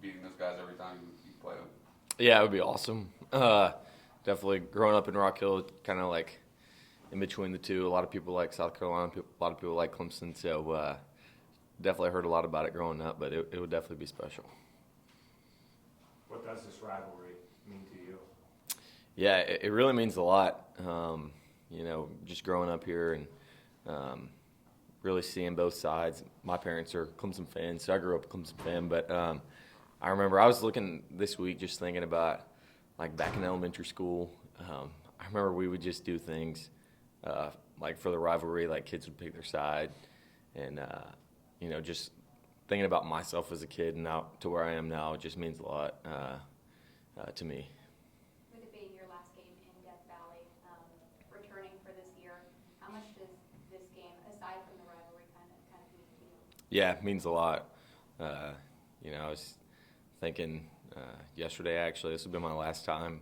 beating those guys every time you play them? Yeah, it would be awesome. Definitely growing up in Rock Hill, kind of like in between the two. A lot of people like South Carolina, a lot of people like Clemson, so definitely heard a lot about it growing up, but it would definitely be special. What does this rivalry mean to you? Yeah, it really means a lot. Just growing up here and really seeing both sides. My parents are Clemson fans, so I grew up a Clemson fan. But I remember I was looking this week just thinking about, like, back in elementary school, I remember we would just do things like for the rivalry, like kids would pick their side. And, just thinking about myself as a kid and now to where I am now, it just means a lot to me. With it being your last game in Death Valley, returning for this year, how much does this game, aside from the rivalry, kind of mean to you? Yeah, it means a lot. I was thinking yesterday, actually, this would be my last time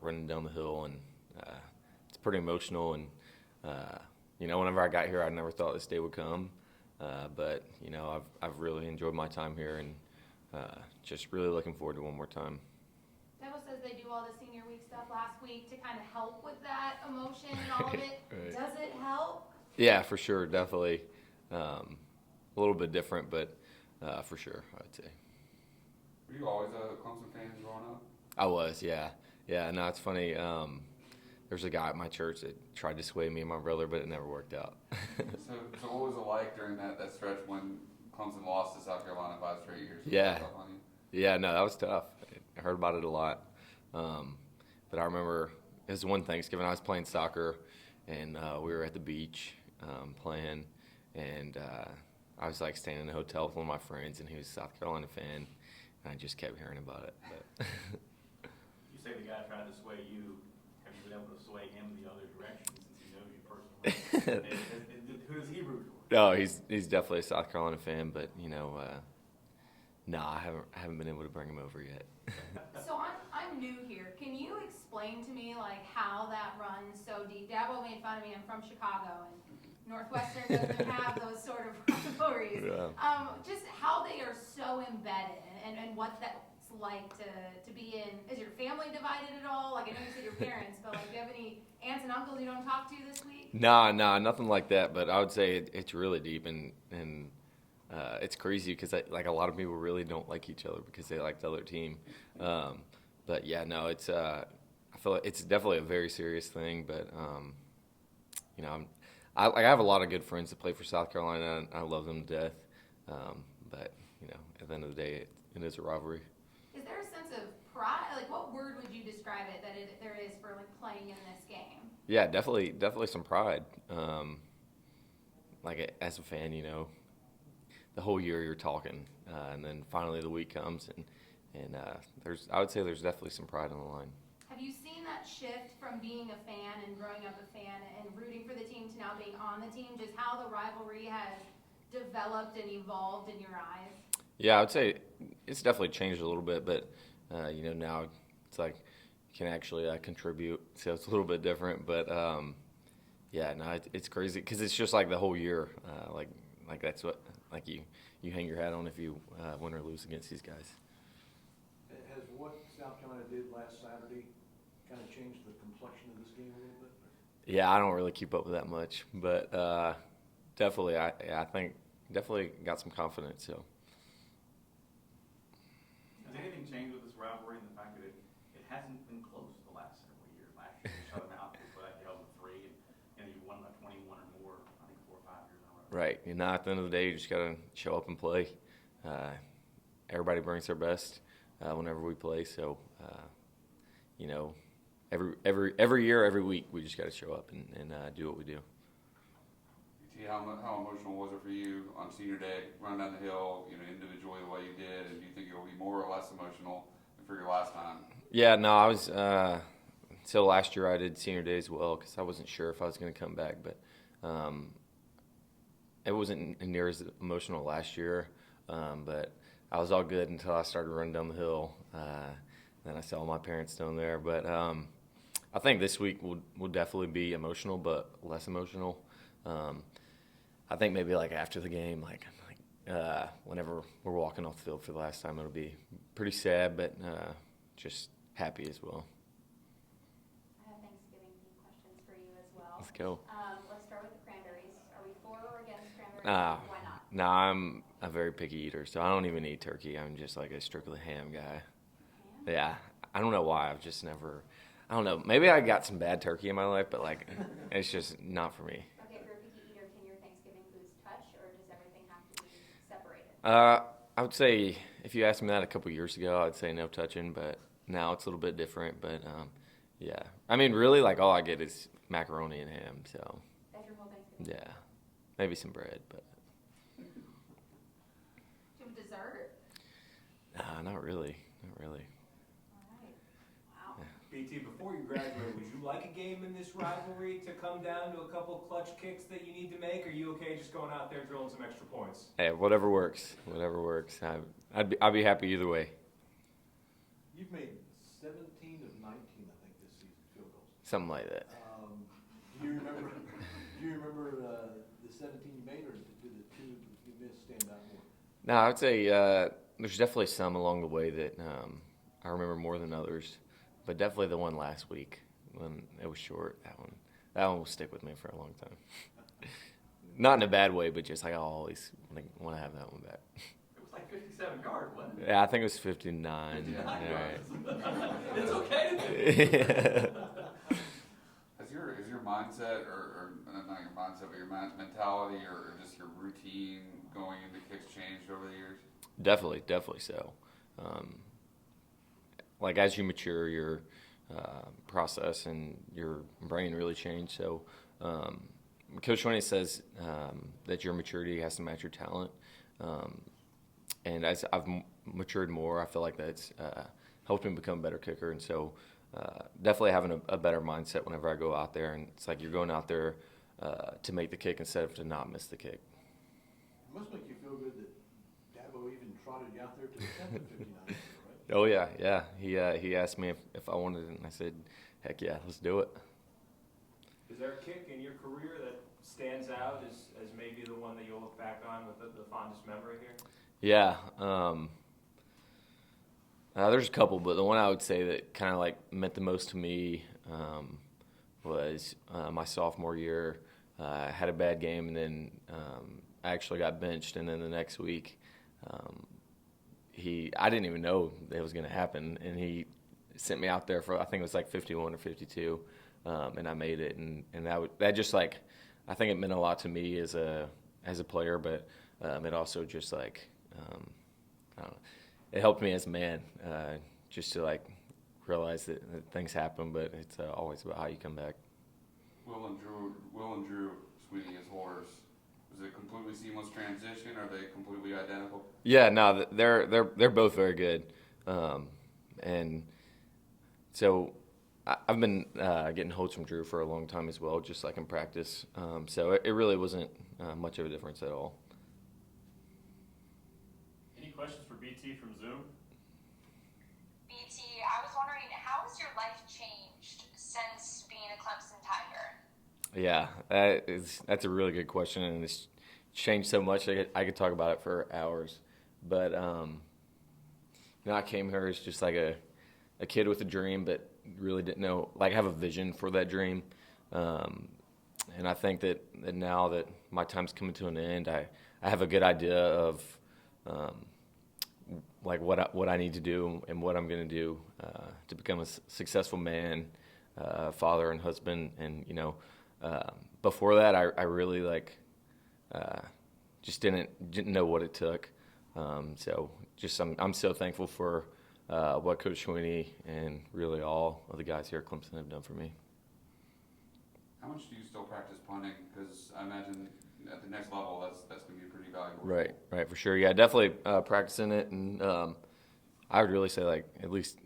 running down the hill, and it's pretty emotional. And whenever I got here, I never thought this day would come. But I've really enjoyed my time here, and just really looking forward to one more time. Devil says they do all the senior week stuff last week to kind of help with that emotion and all of it. Right. Does it help? Yeah, for sure, definitely. A little bit different, but for sure, I'd say. Were you always a Clemson fan growing up? I was, yeah. Yeah, no, it's funny. There's a guy at my church that tried to sway me and my brother, but it never worked out. So what was it like during that stretch when Clemson lost to South Carolina 5 straight years? Yeah. Yeah, no, that was tough. I heard about it a lot. But I remember it was one Thanksgiving, I was playing soccer, and we were at the beach playing, and I was like staying in a hotel with one of my friends, and he was a South Carolina fan, and I just kept hearing about it. But You say the guy tried to sway you. Have you been able to sway him the other direction since he knows you personally? Who does he root for? No, he's definitely a South Carolina fan, but no, I haven't been able to bring him over yet. So I'm new here. Can you explain to me like how that runs so deep? Dabo made fun of me. I'm from Chicago, and Northwestern doesn't have those sort of rivalries. Yeah. Just how they are so embedded, and what that's like to be in. Is your family divided at all? Like, I know you said your parents, but like, do you have any aunts and uncles you don't talk to this week? No, nothing like that. But I would say it's really deep, and it's crazy because like a lot of people really don't like each other because they like the other team. But yeah, no, it's I feel like it's definitely a very serious thing. But I have a lot of good friends that play for South Carolina, and I love them to death. But at the end of the day, it is a rivalry. Is there a sense of pride? Like, what word would you describe it that there is for like playing in this game? Yeah, definitely some pride. Like as a fan, the whole year you're talking, and then finally the week comes, and I would say there's definitely some pride on the line. Have you seen that shift from being a fan and growing up a fan and rooting for the team to now being on the team? Just how the rivalry has developed and evolved in your eyes? Yeah, I would say it's definitely changed a little bit, but now it's like you can actually contribute, so it's a little bit different. But it's crazy because it's just like the whole year, like that's what like you hang your hat on if you win or lose against these guys. Has what South Carolina did last Saturday kind of changed the complexion of this game a little bit? Yeah, I don't really keep up with that much, but definitely, I think definitely got some confidence. So. Has anything changed with this rivalry and the fact that it hasn't been close the last several years? Last year you shut them out before that you held them 3, and you won by 21 or more, I think 4 or 5 years in a row. Right. At the end of the day, you just gotta show up and play. Everybody brings their best whenever we play. So, every year, every week, we just gotta show up and do what we do. How emotional was it for you on senior day, running down the hill, individually the way you did, and do you think it will be more or less emotional for your last time? Yeah, no, I was. So last year I did senior day as well because I wasn't sure if I was going to come back, but it wasn't near as emotional last year. But I was all good until I started running down the hill. Then I saw my parents down there, but I think this week will definitely be emotional, but less emotional. I think maybe like after the game, like whenever we're walking off the field for the last time, it'll be pretty sad, but just happy as well. I have Thanksgiving questions for you as well. Let's go. Let's start with the cranberries. Are we for or against cranberries? Why not? No, I'm a very picky eater, so I don't even eat turkey. I'm just like a strictly ham guy. Ham? Yeah, I don't know why. I've just never. I don't know. Maybe I got some bad turkey in my life, but like, it's just not for me. Okay, if you're a picky eater, can your Thanksgiving foods touch, or does everything have to be separated? I would say if you asked me that a couple years ago, I'd say no touching, but now it's a little bit different. But yeah, I mean, really, like all I get is macaroni and ham. So That's your whole Thanksgiving? yeah, maybe some bread, but Do you have dessert? nah, not really, not really. All right. Wow. BT, before you graduate, would you like a game in this rivalry to come down to a couple clutch kicks that you need to make? Or are you okay just going out there drilling some extra points? Hey, whatever works, whatever works. I'd be happy either way. You've made 17 of 19, I think, this season, field goals. Something like that. Do you remember the 17 you made, or did the two you missed stand out more? No, I would say there's definitely some along the way that I remember more than others, but definitely the one last week when it was short. That one will stick with me for a long time. Not in a bad way, but just like I always want to have that one back. It was like 57 yards, wasn't it? Yeah, I think it was 59. 59 All yards. It's okay to do. right. Is your mindset, or not your mindset, but your mentality, or just your routine going into kicks changed over the years? Definitely so. Like as you mature, your process and your brain really change. So Coach Swinney says that your maturity has to match your talent. And as I've matured more, I feel like that's helped me become a better kicker. And so definitely having a better mindset whenever I go out there. And it's like you're going out there to make the kick instead of to not miss the kick. It must make you feel good that Dabo even trotted you out there to attempt the 59, right? Oh yeah. He asked me if I wanted it, and I said, heck yeah, let's do it. Is there a kick in your career that stands out as maybe the one that you'll look back on with the fondest memory here? Yeah. There's a couple, but the one I would say that kind of like meant the most to me was my sophomore year. I had a bad game, and then I actually got benched, and then the next week I didn't even know it was going to happen, and he sent me out there for, I think it was like 51 or 52, and I made it, and that just like, I think it meant a lot to me as a player, but it also just like, I don't know, it helped me as a man, just to like realize that things happen, but it's always about how you come back. Will and Drew Swinney as holders. Was it a completely seamless transition? Are they completely identical? Yeah, no, they're both very good, and so I've been getting holds from Drew for a long time as well, just like in practice. So it really wasn't much of a difference at all. Any questions for BT from Zoom? BT, I was wondering, how has your life changed since being a Clemson Tiger? Yeah, that's a really good question, and it's changed so much. I could talk about it for hours, but I came here as just like a kid with a dream, but really didn't know, like, have a vision for that dream. And I think that now that my time's coming to an end, I have a good idea of like what I need to do and what I'm going to do to become a successful man, father and husband. And before that, I really just didn't know what it took. So I'm so thankful for what Coach Swinney and really all of the guys here at Clemson have done for me. How much do you still practice punting? Because I imagine at the next level, that's going to be pretty valuable. Right, for sure. Yeah, definitely practicing it, and I would really say like at least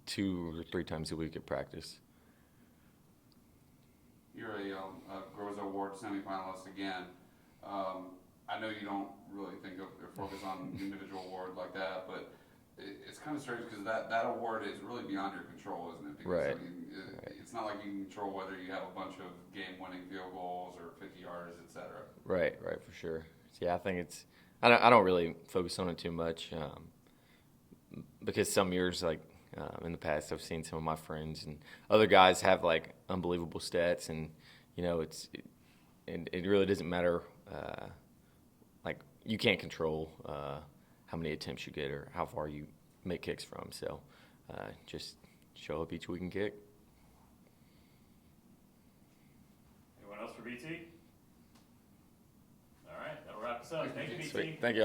2 or 3 times a week at practice. You're a Groza Award Semifinalist again. I know you don't really think of or focus on individual award like that, but it's kind of strange because that award is really beyond your control, isn't it? Because, Right. I mean, it's not like you can control whether you have a bunch of game-winning field goals or 50 yards, etc. Right, for sure. So, yeah, I think it's I don't really focus on it too much because some years, like in the past, I've seen some of my friends and other guys have like unbelievable stats, and you know it really doesn't matter. Like you can't control how many attempts you get or how far you make kicks from. So just show up each week and kick. Anyone else for BT? All right, that'll wrap us up. Thank you, BT. Sweet. Thank you.